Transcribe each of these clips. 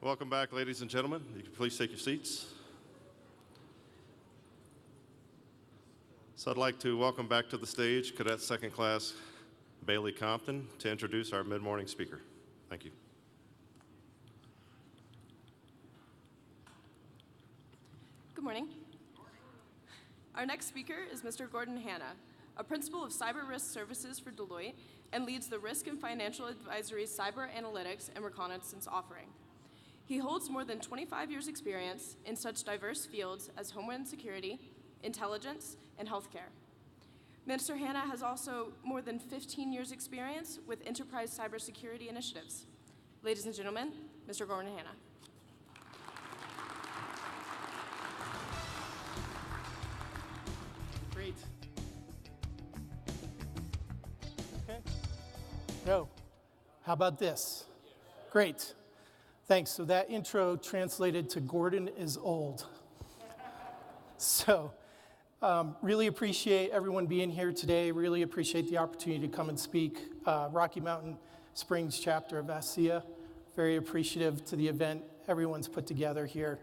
Welcome back, ladies and gentlemen. You can please take your seats. So I'd like to welcome back to the stage Cadet Second Class Bailey Compton to introduce our mid-morning speaker. Thank you. Good morning. Our next speaker is Mr. Gordon Hanna, a principal of Cyber Risk Services for Deloitte and leads the Risk and Financial Advisory's Cyber Analytics and Reconnaissance offering. He holds more than 25 years' experience in such diverse fields as Homeland Security, intelligence, and healthcare. Mr. Hanna has also more than 15 years' experience with enterprise cybersecurity initiatives. Ladies and gentlemen, Mr. Gordon Hanna. Great. Okay. No. How about this? Great. Thanks. So that intro translated to Gordon is old. So really appreciate everyone being here today. Really appreciate the opportunity to come and speak. Rocky Mountain Springs chapter of ASCIA. Very appreciative to the event everyone's put together here.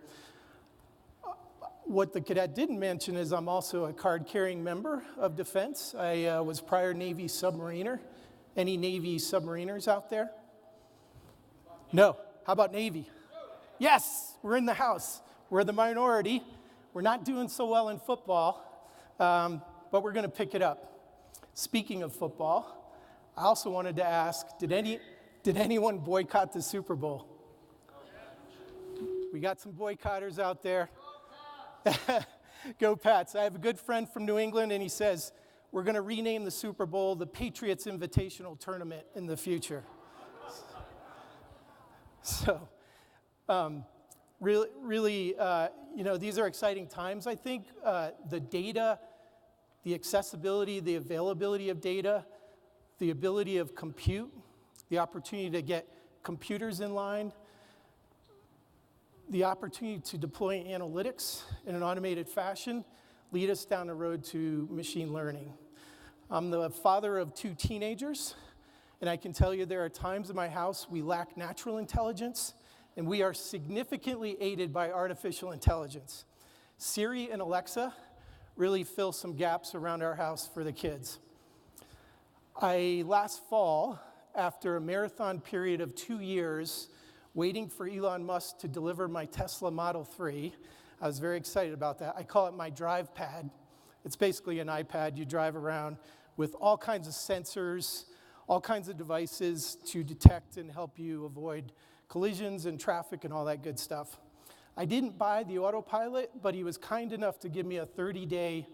What the cadet didn't mention is I'm also a card-carrying member of Defense. I was prior Navy submariner. Any Navy submariners out there? No. How about Navy? Yes, we're in the house. We're the minority. We're not doing so well in football, but we're going to pick it up. Speaking of football, I also wanted to ask, did anyone boycott the Super Bowl? We got some boycotters out there. Go Pats. I have a good friend from New England, and he says, we're going to rename the Super Bowl the Patriots Invitational Tournament in the future. So, really, these are exciting times. I think the data, the accessibility, the availability of data, the ability of compute, the opportunity to get computers in line, the opportunity to deploy analytics in an automated fashion lead us down the road to machine learning. I'm the father of 2 teenagers. And I can tell you there are times in my house we lack natural intelligence, and we are significantly aided by artificial intelligence. Siri and Alexa really fill some gaps around our house for the kids. Last fall, after a marathon period of 2 years, waiting for Elon Musk to deliver my Tesla Model 3, I was very excited about that. I call it my drive pad. It's basically an iPad you drive around with all kinds of sensors, all kinds of devices to detect and help you avoid collisions and traffic and all that good stuff. I didn't buy the autopilot, but he was kind enough to give me a 30-day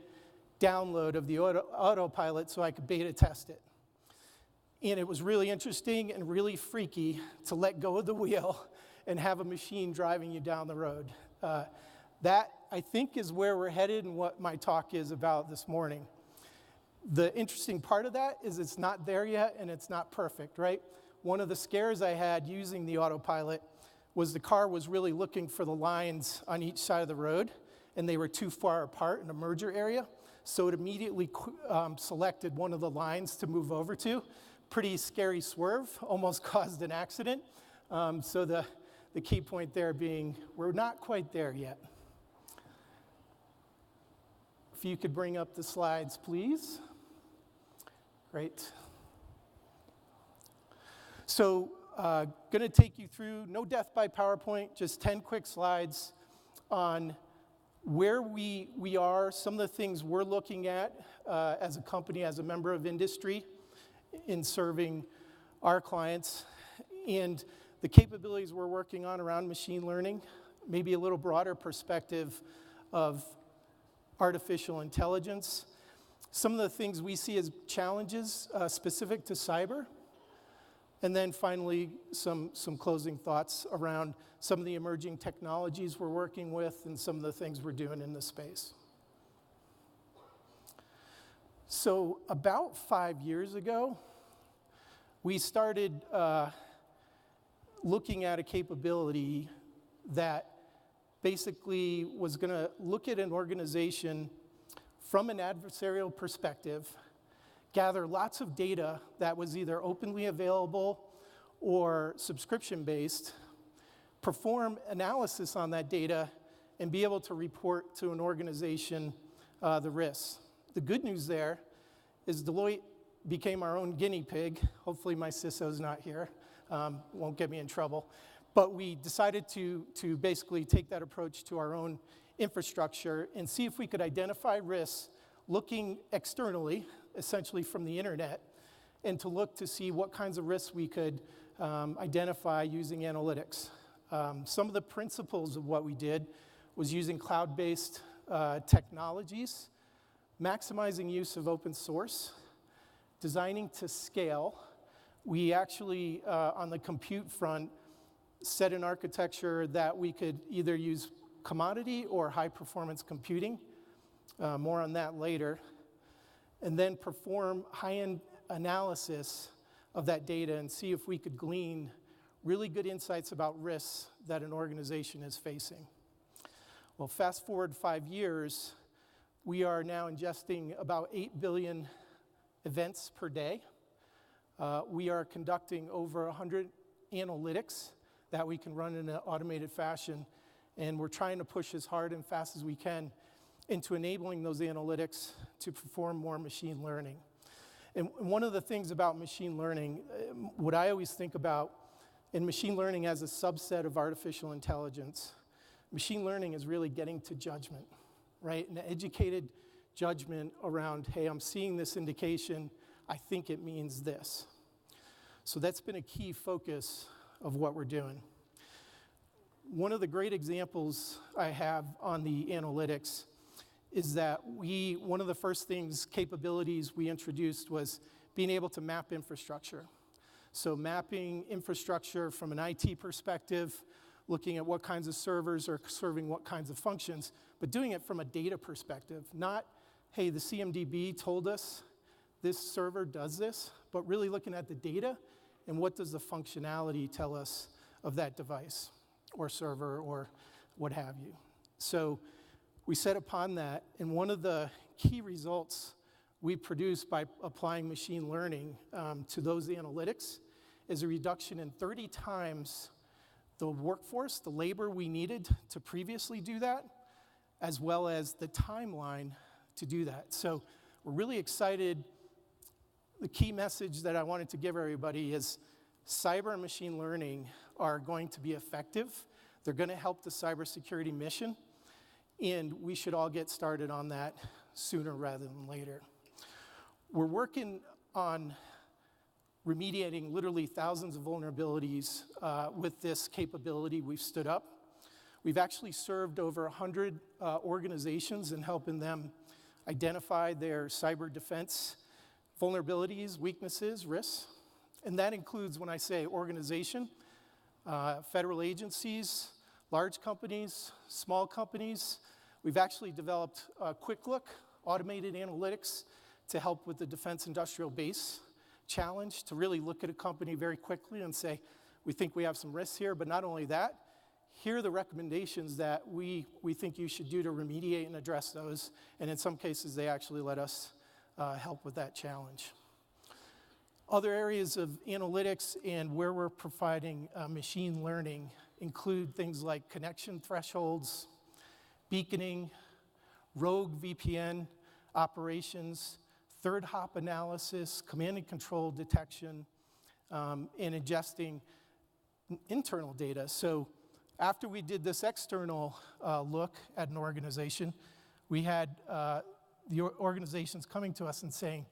download of the autopilot so I could beta test it. And it was really interesting and really freaky to let go of the wheel and have a machine driving you down the road. That, I think, is where we're headed and what my talk is about this morning. The interesting part of that is it's not there yet and it's not perfect, right? One of the scares I had using the autopilot was the car was really looking for the lines on each side of the road, and they were too far apart in a merger area, so it immediately selected one of the lines to move over to. Pretty scary swerve, almost caused an accident. So the key point there being we're not quite there yet. If you could bring up the slides, please. Great. So, going to take you through, no death by PowerPoint, just 10 quick slides on where we are, some of the things we're looking at as a company, as a member of industry in serving our clients, and the capabilities we're working on around machine learning, maybe a little broader perspective of artificial intelligence. Some of the things we see as challenges specific to cyber, and then finally some closing thoughts around some of the emerging technologies we're working with and some of the things we're doing in this space. So about 5 years ago, we started looking at a capability that basically was going to look at an organization from an adversarial perspective, gather lots of data that was either openly available or subscription-based, perform analysis on that data, and be able to report to an organization the risks. The good news there is Deloitte became our own guinea pig. Hopefully my CISO's not here, won't get me in trouble. But we decided to basically take that approach to our own infrastructure and see if we could identify risks looking externally, essentially from the internet, and to look to see what kinds of risks we could identify using analytics. Some of the principles of what we did was using cloud-based technologies, maximizing use of open source, designing to scale. We actually, on the compute front, set an architecture that we could either use commodity or high-performance computing. More on that later. And then perform high-end analysis of that data and see if we could glean really good insights about risks that an organization is facing. Well, fast forward 5 years, we are now ingesting about 8 billion events per day. We are conducting over 100 analytics that we can run in an automated fashion, and we're trying to push as hard and fast as we can into enabling those analytics to perform more machine learning. And one of the things about machine learning, what I always think about in machine learning as a subset of artificial intelligence, machine learning is really getting to judgment, right? An educated judgment around, hey, I'm seeing this indication, I think it means this. So that's been a key focus of what we're doing. One of the great examples I have on the analytics is that one of the first capabilities we introduced was being able to map infrastructure. So mapping infrastructure from an IT perspective, looking at what kinds of servers are serving what kinds of functions, but doing it from a data perspective. Not, hey, the CMDB told us this server does this, but really looking at the data and what does the functionality tell us of that device or server or what have you. So we set upon that, and one of the key results we produced by applying machine learning to those analytics is a reduction in 30 times the workforce, the labor we needed to previously do that, as well as the timeline to do that. So we're really excited. The key message that I wanted to give everybody is cyber and machine learning are going to be effective. They're going to help the cybersecurity mission, and we should all get started on that sooner rather than later. We're working on remediating literally thousands of vulnerabilities with this capability we've stood up. We've actually served over 100 organizations in helping them identify their cyber defense vulnerabilities, weaknesses, risks. And that includes, when I say organization, federal agencies, large companies, small companies. We've actually developed Quick Look, automated analytics to help with the defense industrial base challenge, to really look at a company very quickly and say, we think we have some risks here, but not only that, here are the recommendations that we think you should do to remediate and address those. And in some cases, they actually let us help with that challenge. Other areas of analytics and where we're providing machine learning include things like connection thresholds, beaconing, rogue VPN operations, third hop analysis, command and control detection, and ingesting internal data. So after we did this external look at an organization, we had the organizations coming to us and saying,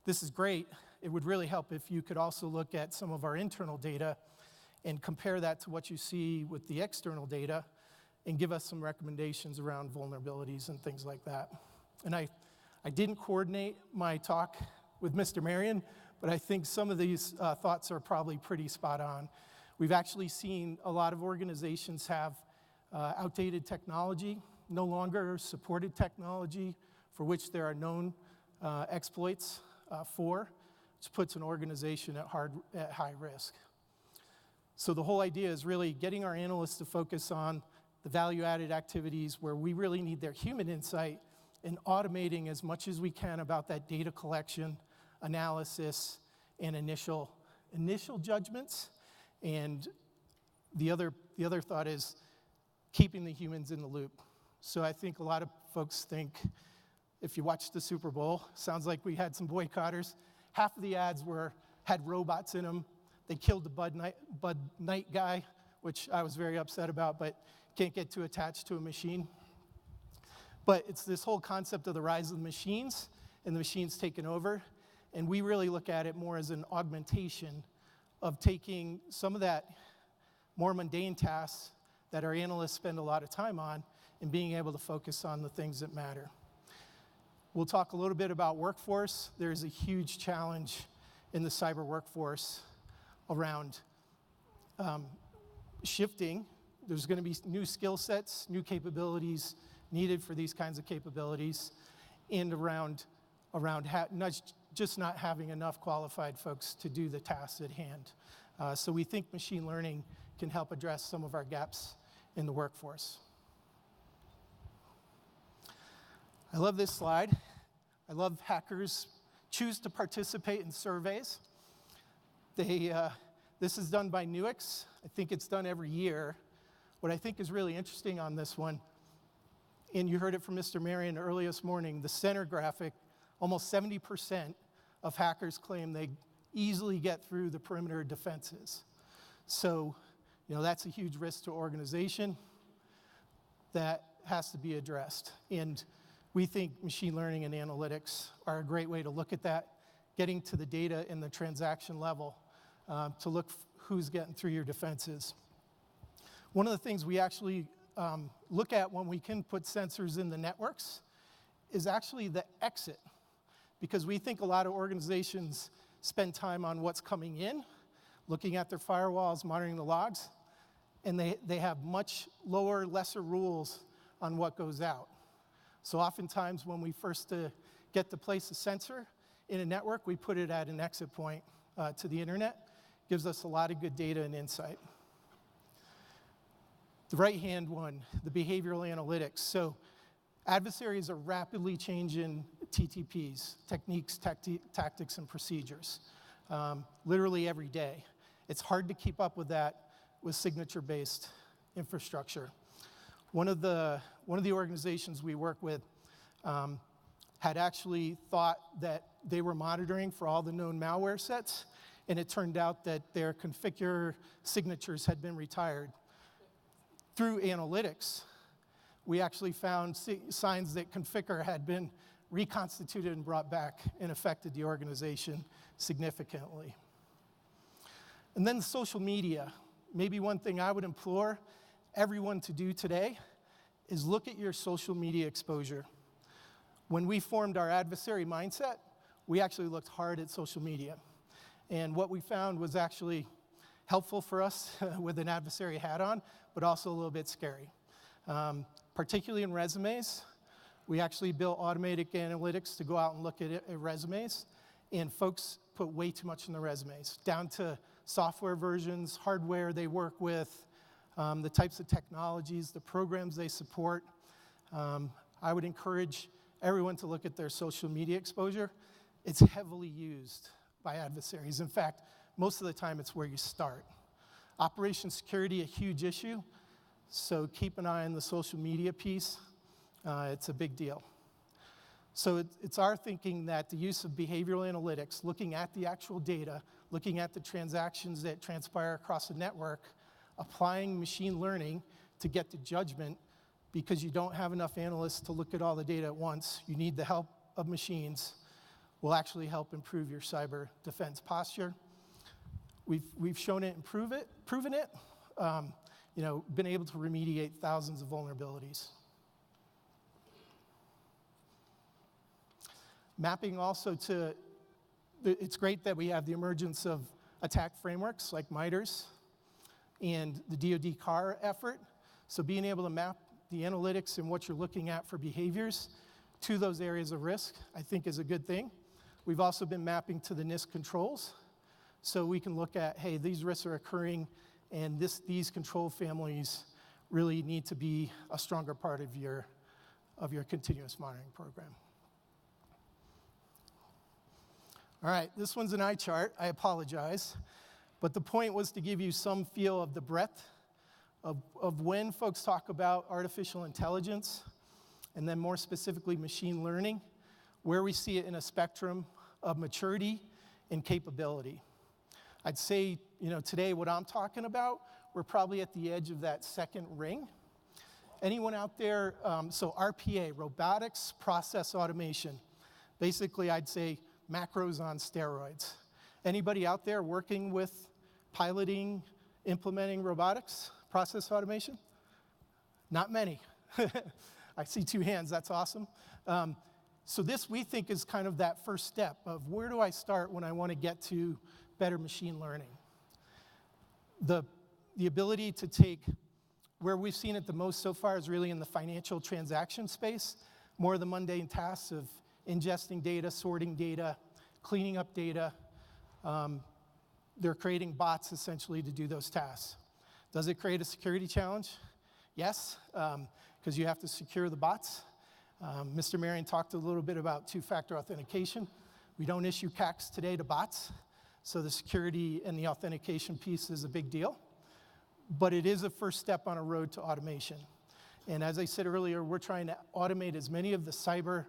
this is great. It would really help if you could also look at some of our internal data and compare that to what you see with the external data and give us some recommendations around vulnerabilities and things like that. And I didn't coordinate my talk with Mr. Marion, but I think some of these thoughts are probably pretty spot on. We've actually seen a lot of organizations have outdated technology, no longer supported technology for which there are known exploits which puts an organization at high risk. So the whole idea is really getting our analysts to focus on the value-added activities where we really need their human insight and automating as much as we can about that data collection, analysis, and initial judgments, and the other thought is keeping the humans in the loop. So I think a lot of folks think, if you watch the Super Bowl, sounds like we had some boycotters. Half of the ads had robots in them. They killed the Bud Knight guy, which I was very upset about, but can't get too attached to a machine. But it's this whole concept of the rise of the machines and the machines taking over. And we really look at it more as an augmentation of taking some of that more mundane tasks that our analysts spend a lot of time on and being able to focus on the things that matter. We'll talk a little bit about workforce. There's a huge challenge in the cyber workforce around shifting. There's going to be new skill sets, new capabilities needed for these kinds of capabilities, and around not having enough qualified folks to do the tasks at hand. So we think machine learning can help address some of our gaps in the workforce. I love this slide. I love hackers choose to participate in surveys. This is done by Nuix. I think it's done every year. What I think is really interesting on this one, and you heard it from Mr. Marion early this morning, the center graphic, almost 70% of hackers claim they easily get through the perimeter defenses. So, that's a huge risk to organization that has to be addressed. And we think machine learning and analytics are a great way to look at that, getting to the data in the transaction level to look who's getting through your defenses. One of the things we actually look at when we can put sensors in the networks is actually the exit, because we think a lot of organizations spend time on what's coming in, looking at their firewalls, monitoring the logs, and they have much lesser rules on what goes out. So oftentimes when we first get to place a sensor in a network, we put it at an exit point to the internet. Gives us a lot of good data and insight. The right-hand one, the behavioral analytics. So adversaries are rapidly changing TTPs, techniques, tactics, and procedures, literally every day. It's hard to keep up with that with signature-based infrastructure. One of the organizations we work with had actually thought that they were monitoring for all the known malware sets, and it turned out that their configure signatures had been retired. Through analytics, we actually found signs that configure had been reconstituted and brought back and affected the organization significantly. And then social media. Maybe one thing I would implore everyone to do today is look at your social media exposure. When we formed our adversary mindset, we actually looked hard at social media. And what we found was actually helpful for us with an adversary hat on, but also a little bit scary. Particularly in resumes, we actually built automated analytics to go out and look at resumes, and folks put way too much in the resumes, down to software versions, hardware they work with, the types of technologies, the programs they support. I would encourage everyone to look at their social media exposure. It's heavily used by adversaries. In fact, most of the time it's where you start. Operation security, a huge issue, so keep an eye on the social media piece. It's a big deal. So it's our thinking that the use of behavioral analytics, looking at the actual data, looking at the transactions that transpire across the network, applying machine learning to get to judgment, because you don't have enough analysts to look at all the data at once, you need the help of machines, will actually help improve your cyber defense posture. We've shown it and proven it, been able to remediate thousands of vulnerabilities. Mapping also to, it's great that we have the emergence of attack frameworks like MITRES and the DoD CAR effort. So being able to map the analytics and what you're looking at for behaviors to those areas of risk, I think is a good thing. We've also been mapping to the NIST controls. So we can look at, hey, these risks are occurring, and these control families really need to be a stronger part of your continuous monitoring program. All right, this one's an eye chart. I apologize. But the point was to give you some feel of the breadth of when folks talk about artificial intelligence, and then more specifically machine learning, where we see it in a spectrum of maturity and capability. I'd say, today what I'm talking about, we're probably at the edge of that second ring. Anyone out there, so RPA, robotics process automation. Basically, I'd say macros on steroids. Anybody out there working with piloting, implementing robotics process automation? Not many. I see 2 hands, that's awesome. So this, we think, is kind of that first step of where do I start when I want to get to better machine learning. The ability to take, where we've seen it the most so far is really in the financial transaction space, more of the mundane tasks of ingesting data, sorting data, cleaning up data. They're creating bots essentially to do those tasks. Does it create a security challenge? Yes, because you have to secure the bots. Mr. Marion talked a little bit about two-factor authentication. We don't issue CACs today to bots, so the security and the authentication piece is a big deal. But it is a first step on a road to automation. And as I said earlier, we're trying to automate as many of the cyber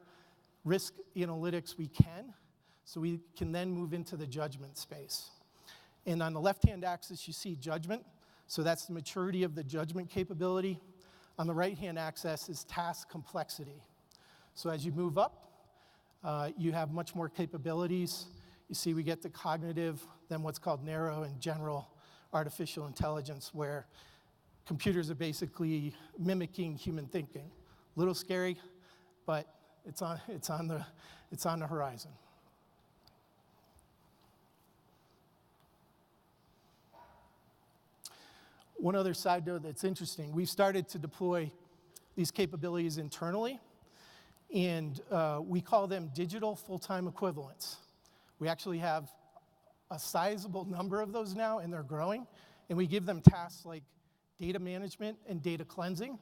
risk analytics we can, so we can then move into the judgment space. And on the left-hand axis, you see judgment. So that's the maturity of the judgment capability. On the right-hand axis is task complexity. So as you move up, you have much more capabilities. You see we get to cognitive, then what's called narrow and general artificial intelligence, where computers are basically mimicking human thinking. A little scary, but it's on the horizon. One other side note that's interesting, we've started to deploy these capabilities internally, and we call them digital full-time equivalents. We actually have a sizable number of those now, and they're growing, and we give them tasks like data management and data cleansing.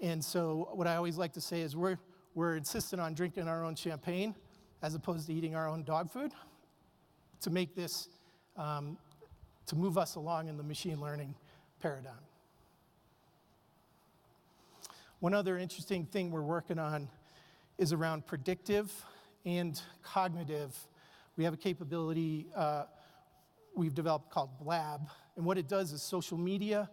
And so what I always like to say is we're insistent on drinking our own champagne as opposed to eating our own dog food to make this, to move us along in the machine learning paradigm. One other interesting thing we're working on is around predictive and cognitive. We have a capability we've developed called Blab, and what it does is social media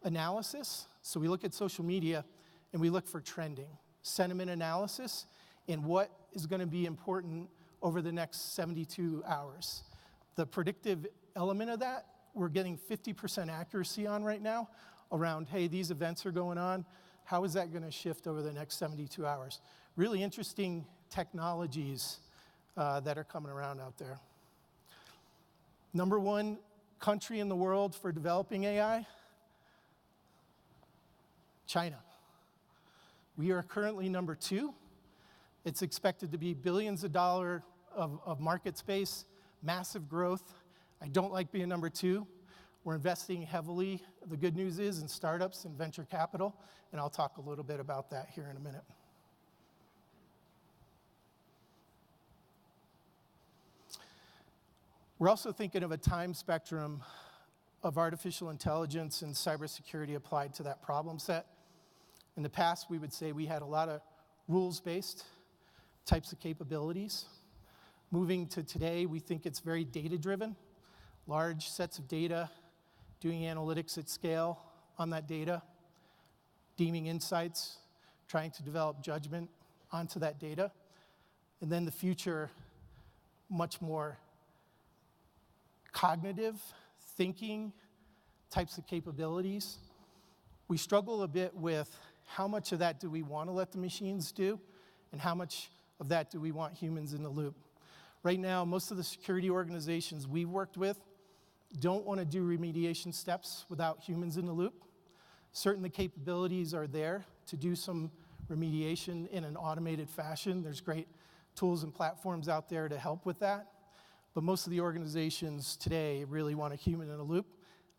analysis. So we look at social media and we look for trending, sentiment analysis, and what is going to be important over the next 72 hours. The predictive element of that, we're getting 50% accuracy on right now around, hey, these events are going on. How is that going to shift over the next 72 hours? Really interesting technologies that are coming around out there. Number 1 country in the world for developing AI, China. We are currently number 2. It's expected to be billions of dollars of market space, massive growth. I don't like being number 2. We're investing heavily. The good news is in startups and venture capital, and I'll talk a little bit about that here in a minute. We're also thinking of a time spectrum of artificial intelligence and cybersecurity applied to that problem set. In the past, we would say we had a lot of rules-based types of capabilities. Moving to today, we think it's very data-driven, large sets of data, doing analytics at scale on that data, deeming insights, trying to develop judgment onto that data. And then the future, much more cognitive thinking types of capabilities. We struggle a bit with how much of that do we want to let the machines do, and how much of that do we want humans in the loop. Right now, most of the security organizations we've worked with don't want to do remediation steps without humans in the loop. Certainly, capabilities are there to do some remediation in an automated fashion. There's great tools and platforms out there to help with that. But most of the organizations today really want a human in the loop.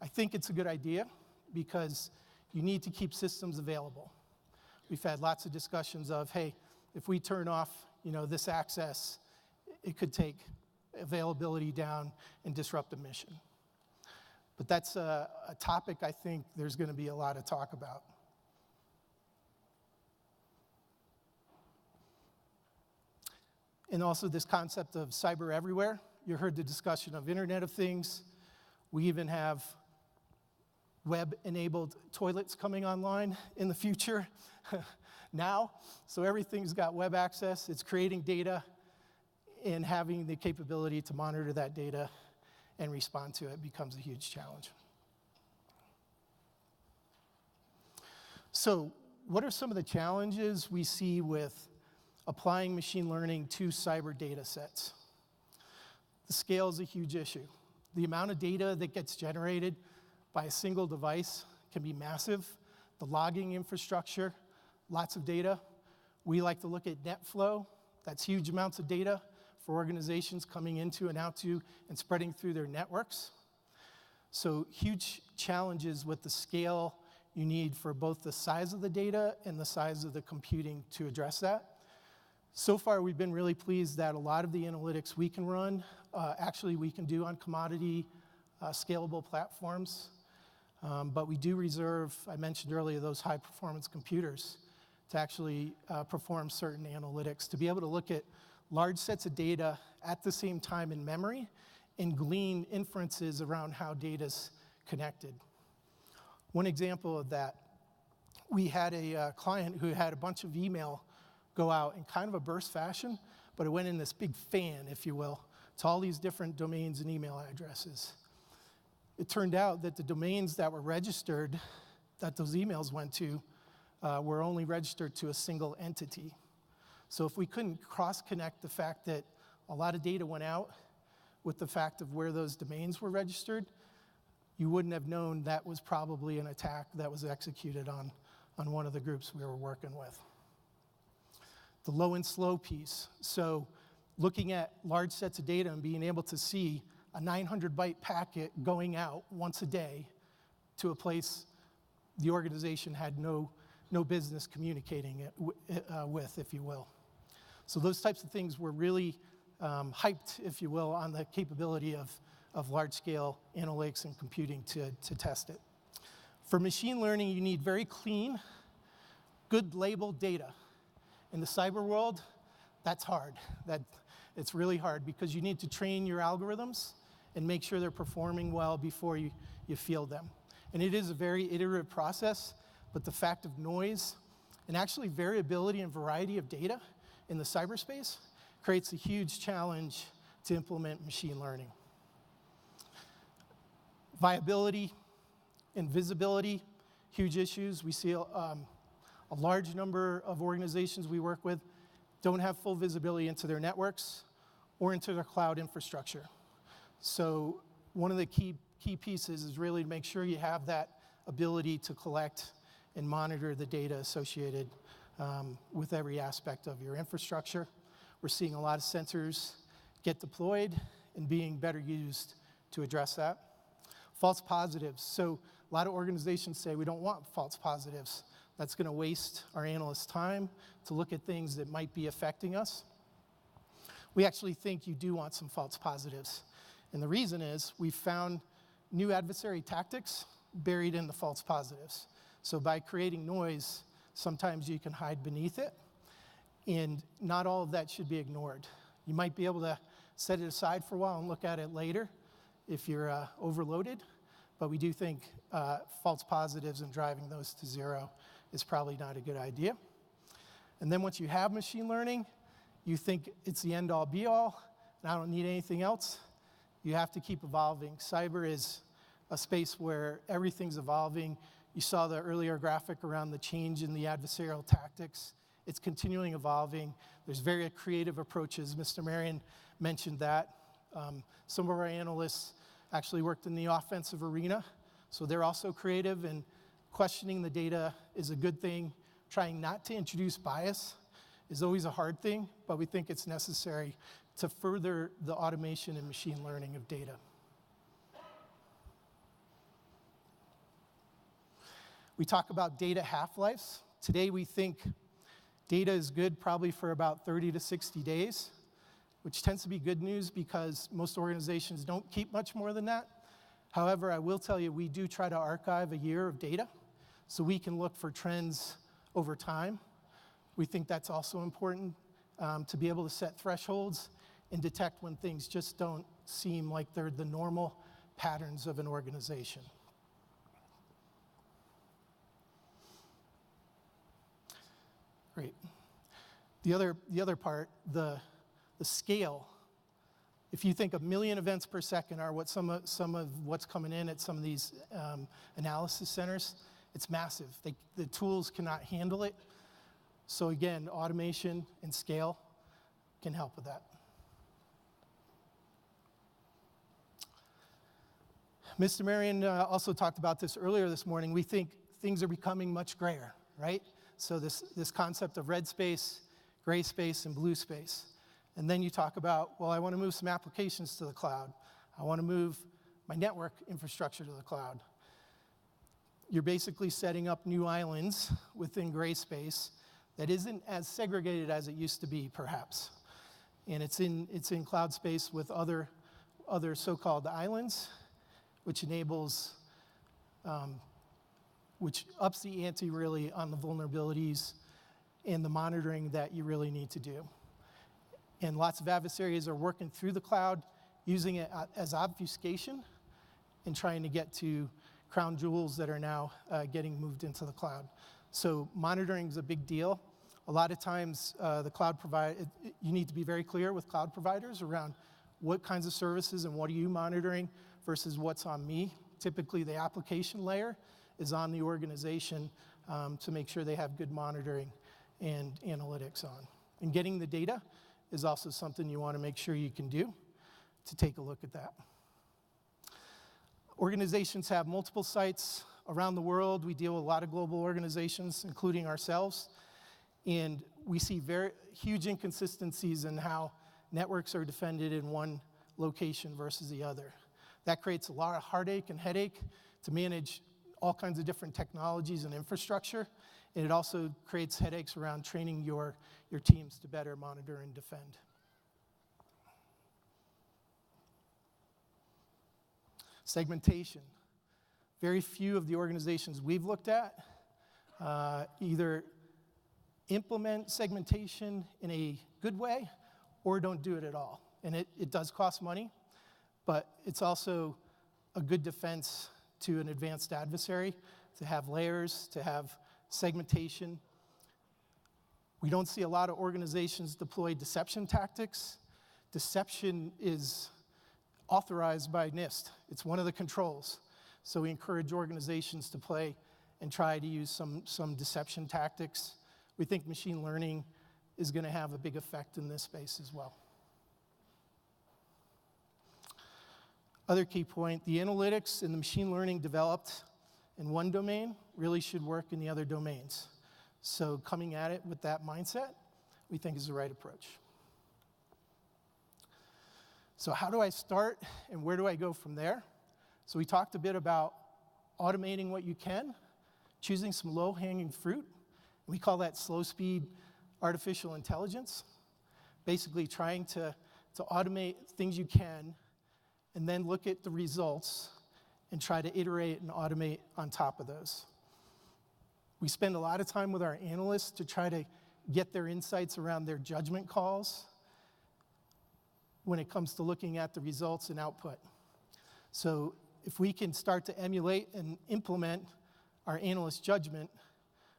I think it's a good idea because you need to keep systems available. We've had lots of discussions of, hey, if we turn off, this access, it could take availability down and disrupt a mission. But that's a topic I think there's going to be a lot of talk about. And also this concept of cyber everywhere. You heard the discussion of Internet of Things. We even have web-enabled toilets coming online in the future now. So everything's got web access. It's creating data and having the capability to monitor that data and respond to it becomes a huge challenge. So what are some of the challenges we see with applying machine learning to cyber data sets? The scale is a huge issue. The amount of data that gets generated by a single device can be massive. The logging infrastructure, lots of data. We like to look at net flow. That's huge amounts of data for organizations coming into and out to and spreading through their networks. So huge challenges with the scale you need for both the size of the data and the size of the computing to address that. So far, we've been really pleased that a lot of the analytics we can run, actually we can do on commodity scalable platforms. But we do reserve, I mentioned earlier, those high performance computers to actually perform certain analytics, to be able to look at large sets of data at the same time in memory and glean inferences around how data's connected. One example of that, we had a client who had a bunch of email go out in kind of a burst fashion, but it went in this big fan, if you will, to all these different domains and email addresses. It turned out that the domains that were registered, that those emails went to, were only registered to a single entity. So if we couldn't cross-connect the fact that a lot of data went out with the fact of where those domains were registered, you wouldn't have known that was probably an attack that was executed on one of the groups we were working with. The low and slow piece. So looking at large sets of data and being able to see a 900-byte packet going out once a day to a place the organization had no business communicating it with, if you will. So those types of things were really hyped, if you will, on the capability of large-scale analytics and computing to test it. For machine learning, you need very clean, good labeled data. In the cyber world, that's hard. It's really hard because you need to train your algorithms and make sure they're performing well before you field them. And it is a very iterative process, but the fact of noise and actually variability and variety of data in the cyberspace creates a huge challenge to implement machine learning. Viability and visibility, huge issues. We see a large number of organizations we work with don't have full visibility into their networks or into their cloud infrastructure. So one of the key pieces is really to make sure you have that ability to collect and monitor the data associated with every aspect of your infrastructure. We're seeing a lot of sensors get deployed and being better used to address that. False positives. So a lot of organizations say we don't want false positives. That's going to waste our analysts' time to look at things that might be affecting us. We actually think you do want some false positives. And the reason is we've found new adversary tactics buried in the false positives. So by creating noise, sometimes you can hide beneath it. And not all of that should be ignored. You might be able to set it aside for a while and look at it later if you're overloaded. But we do think false positives and driving those to zero is probably not a good idea. And then once you have machine learning, you think it's the end-all be-all, and I don't need anything else. You have to keep evolving. Cyber is a space where everything's evolving. You saw the earlier graphic around the change in the adversarial tactics. It's continuing evolving. There's very creative approaches. Mr. Marion mentioned that. Some of our analysts actually worked in the offensive arena, so they're also creative, and questioning the data is a good thing. Trying not to introduce bias is always a hard thing, but we think it's necessary to further the automation and machine learning of data. We talk about data half-lives. Today we think data is good probably for about 30 to 60 days, which tends to be good news because most organizations don't keep much more than that. However, I will tell you, we do try to archive a year of data so we can look for trends over time. We think that's also important to be able to set thresholds and detect when things just don't seem like they're the normal patterns of an organization. Great. The other part, the scale. If you think 1 million events per second are what some of what's coming in at some of these analysis centers, it's massive. The tools cannot handle it. So again, automation and scale can help with that. Mr. Marion also talked about this earlier this morning. We think things are becoming much grayer, right? So this concept of red space, gray space, and blue space. And then you talk about, well, I want to move some applications to the cloud. I want to move my network infrastructure to the cloud. You're basically setting up new islands within gray space that isn't as segregated as it used to be, perhaps. And it's in cloud space with other so-called islands, which enables, which ups the ante really on the vulnerabilities and the monitoring that you really need to do. And lots of adversaries are working through the cloud, using it as obfuscation and trying to get to crown jewels that are now getting moved into the cloud. So monitoring is a big deal. A lot of times the cloud provider, you need to be very clear with cloud providers around what kinds of services and what are you monitoring versus what's on me. Typically the application layer is on the organization to make sure they have good monitoring and analytics on. And getting the data is also something you want to make sure you can do to take a look at that. Organizations have multiple sites around the world. We deal with a lot of global organizations, including ourselves. And we see very huge inconsistencies in how networks are defended in one location versus the other. That creates a lot of heartache and headache to manage all kinds of different technologies and infrastructure. And it also creates headaches around training your teams to better monitor and defend. Segmentation. Very few of the organizations we've looked at either implement segmentation in a good way or don't do it at all. And it does cost money, but it's also a good defense to an advanced adversary to have layers, to have segmentation. We don't see a lot of organizations deploy deception tactics. Deception is authorized by NIST. It's one of the controls. So we encourage organizations to play and try to use some deception tactics. We think machine learning is going to have a big effect in this space as well. Other key point, the analytics and the machine learning developed in one domain really should work in the other domains. So coming at it with that mindset, we think is the right approach. So how do I start and where do I go from there? So we talked a bit about automating what you can, choosing some low-hanging fruit. We call that slow-speed artificial intelligence. Basically trying to automate things you can and then look at the results and try to iterate and automate on top of those. We spend a lot of time with our analysts to try to get their insights around their judgment calls when it comes to looking at the results and output. So if we can start to emulate and implement our analyst judgment,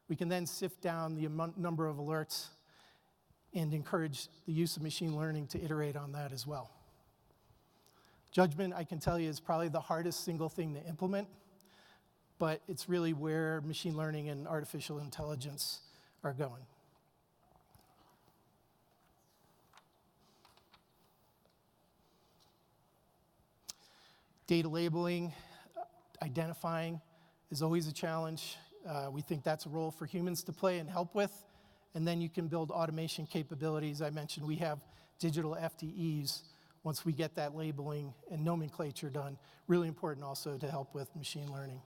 we can then sift down the number of alerts and encourage the use of machine learning to iterate on that as well. Judgment, I can tell you, is probably the hardest single thing to implement, but it's really where machine learning and artificial intelligence are going. Data labeling, identifying is always a challenge. We think that's a role for humans to play and help with, and then you can build automation capabilities. I mentioned we have digital FDEs once we get that labeling and nomenclature done. Really important also to help with machine learning.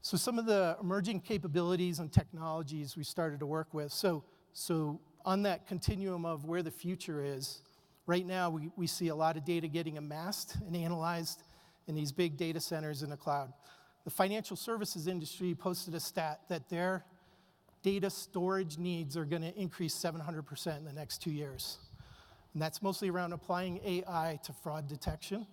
So some of the emerging capabilities and technologies we started to work with. So on that continuum of where the future is, Right now, we see a lot of data getting amassed and analyzed in these big data centers in the cloud. The financial services industry posted a stat that their data storage needs are going to increase 700% in the next 2 years. And that's mostly around applying AI to fraud detection.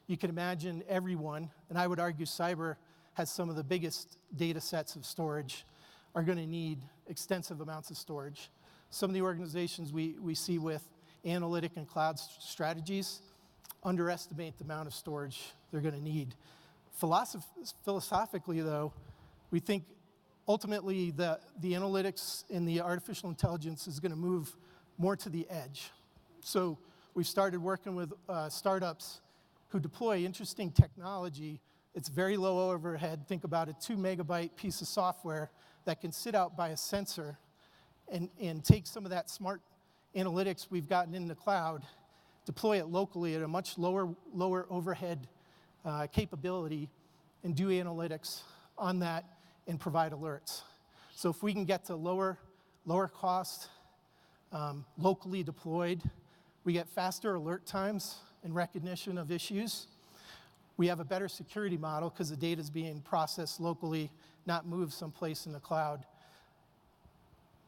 You can imagine everyone, and I would argue cyber has some of the biggest data sets of storage, are going to need extensive amounts of storage. Some of the organizations we see with analytic and cloud strategies underestimate the amount of storage they're going to need. Philosophically, though, we think ultimately the analytics and the artificial intelligence is going to move more to the edge. So we've started working with startups who deploy interesting technology. It's very low overhead. Think about a 2 megabyte piece of software that can sit out by a sensor and take some of that smart analytics we've gotten in the cloud, deploy it locally at a much lower overhead capability, and do analytics on that and provide alerts. So if we can get to lower cost, locally deployed, we get faster alert times and recognition of issues. We have a better security model because the data is being processed locally, not moved someplace in the cloud.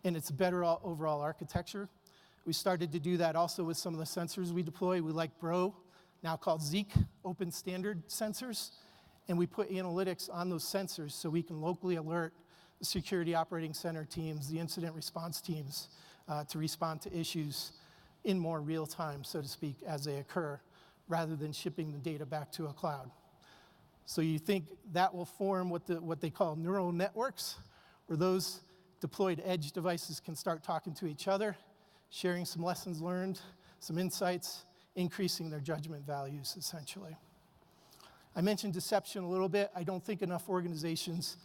And it's a better overall architecture. We started to do that also with some of the sensors we deploy. We like Bro, now called Zeek, open standard sensors. And we put analytics on those sensors so we can locally alert the security operating center teams, the incident response teams, to respond to issues in more real time, so to speak, as they occur, rather than shipping the data back to a cloud. So you think that will form what they call neural networks, where those deployed edge devices can start talking to each other, sharing some lessons learned, some insights, increasing their judgment values, essentially. I mentioned deception a little bit. I don't think enough organizations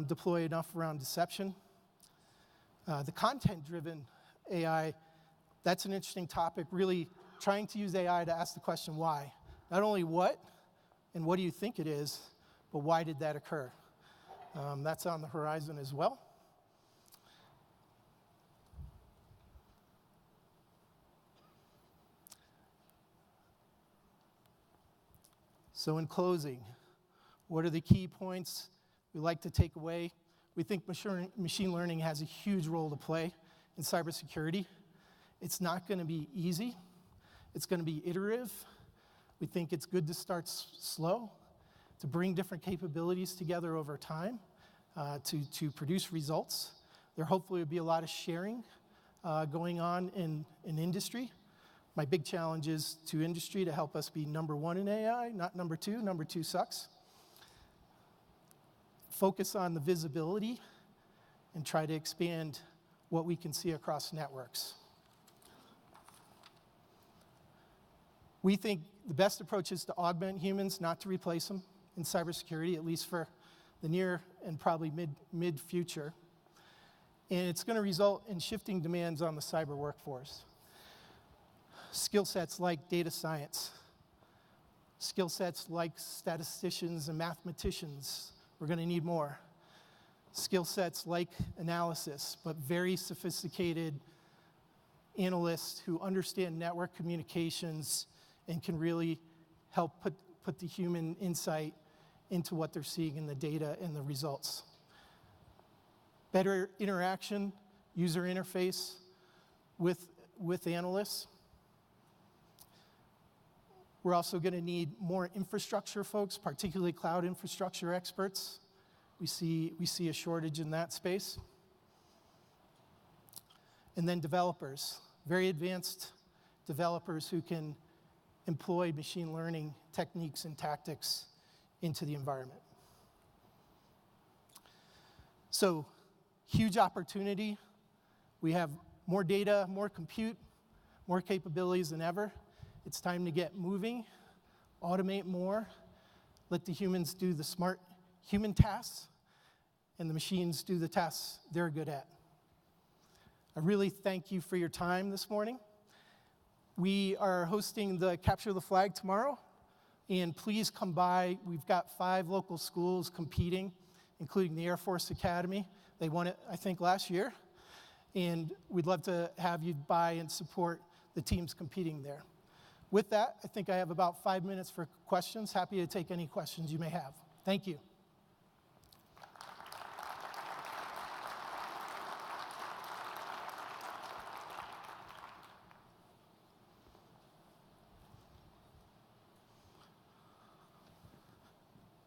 deploy enough around deception. The content-driven AI, that's an interesting topic, really trying to use AI to ask the question why. Not only what and what do you think it is, but why did that occur? That's on the horizon as well. So in closing, what are the key points we like to take away? We think machine learning has a huge role to play in cybersecurity. It's not going to be easy. It's going to be iterative. We think it's good to start slow, to bring different capabilities together over time, to produce results. There hopefully will be a lot of sharing going on in industry. My big challenge is to industry to help us be number one in AI, not number two. Number two sucks. Focus on the visibility and try to expand what we can see across networks. We think the best approach is to augment humans, not to replace them in cybersecurity, at least for the near and probably mid-future. And it's going to result in shifting demands on the cyber workforce. Skill sets like data science, skill sets like statisticians and mathematicians, we're going to need more. Skill sets like analysis, but very sophisticated analysts who understand network communications and can really help put the human insight into what they're seeing in the data and the results. Better interaction, user interface with analysts. We're also going to need more infrastructure folks, particularly cloud infrastructure experts. We see a shortage in that space. And then developers, very advanced developers who can employ machine learning techniques and tactics into the environment. So, huge opportunity. We have more data, more compute, more capabilities than ever. It's time to get moving, automate more, let the humans do the smart human tasks, and the machines do the tasks they're good at. I really thank you for your time this morning. We are hosting the Capture the Flag tomorrow, and please come by. We've got 5 local schools competing, including the Air Force Academy. They won it, I think, last year. And we'd love to have you by and support the teams competing there. With that, I think I have about 5 minutes for questions. Happy to take any questions you may have. Thank you.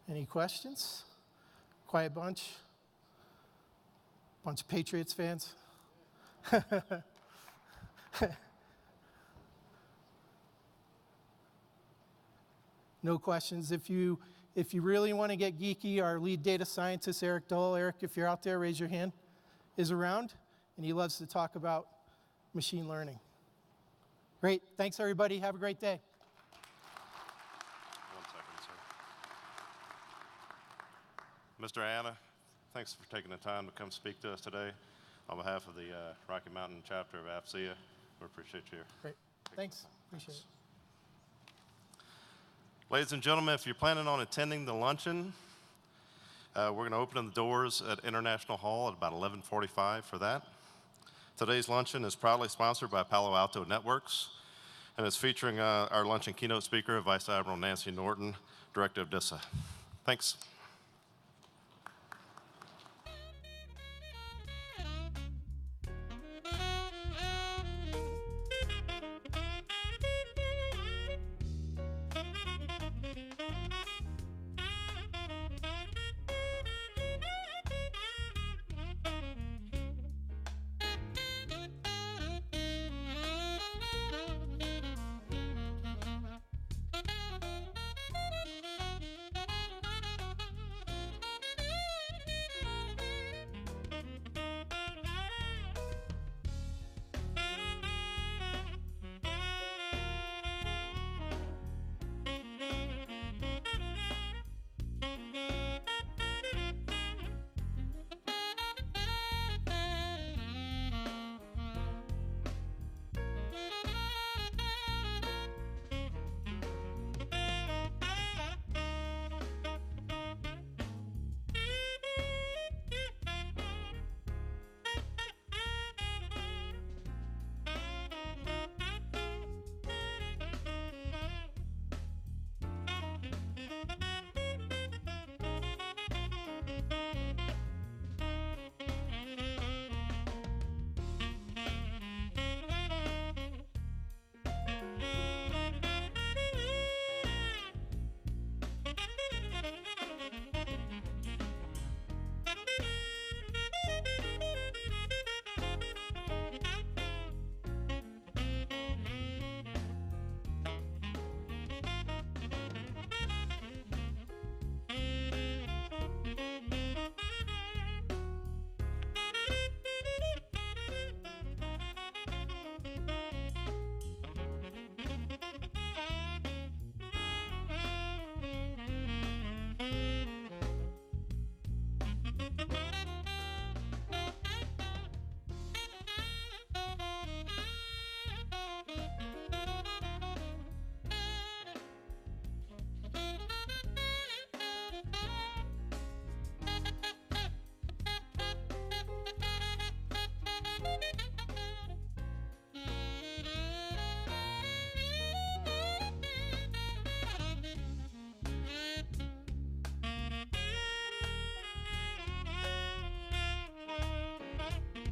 Any questions? Quiet bunch? Bunch of Patriots fans? No questions. If you really want to get geeky, our lead data scientist, Eric Dole, Eric, if you're out there, raise your hand, is around, and he loves to talk about machine learning. Great. Thanks, everybody. Have a great day. 1 second, sir. Mr. Anna, thanks for taking the time to come speak to us today. On behalf of the Rocky Mountain chapter of AFCEA, we appreciate you. Great. Thanks. Appreciate it. Ladies and gentlemen, if you're planning on attending the luncheon, we're going to open the doors at International Hall at about 11:45 for that. Today's luncheon is proudly sponsored by Palo Alto Networks, and it's featuring our luncheon keynote speaker, Vice Admiral Nancy Norton, Director of DISA. Thanks.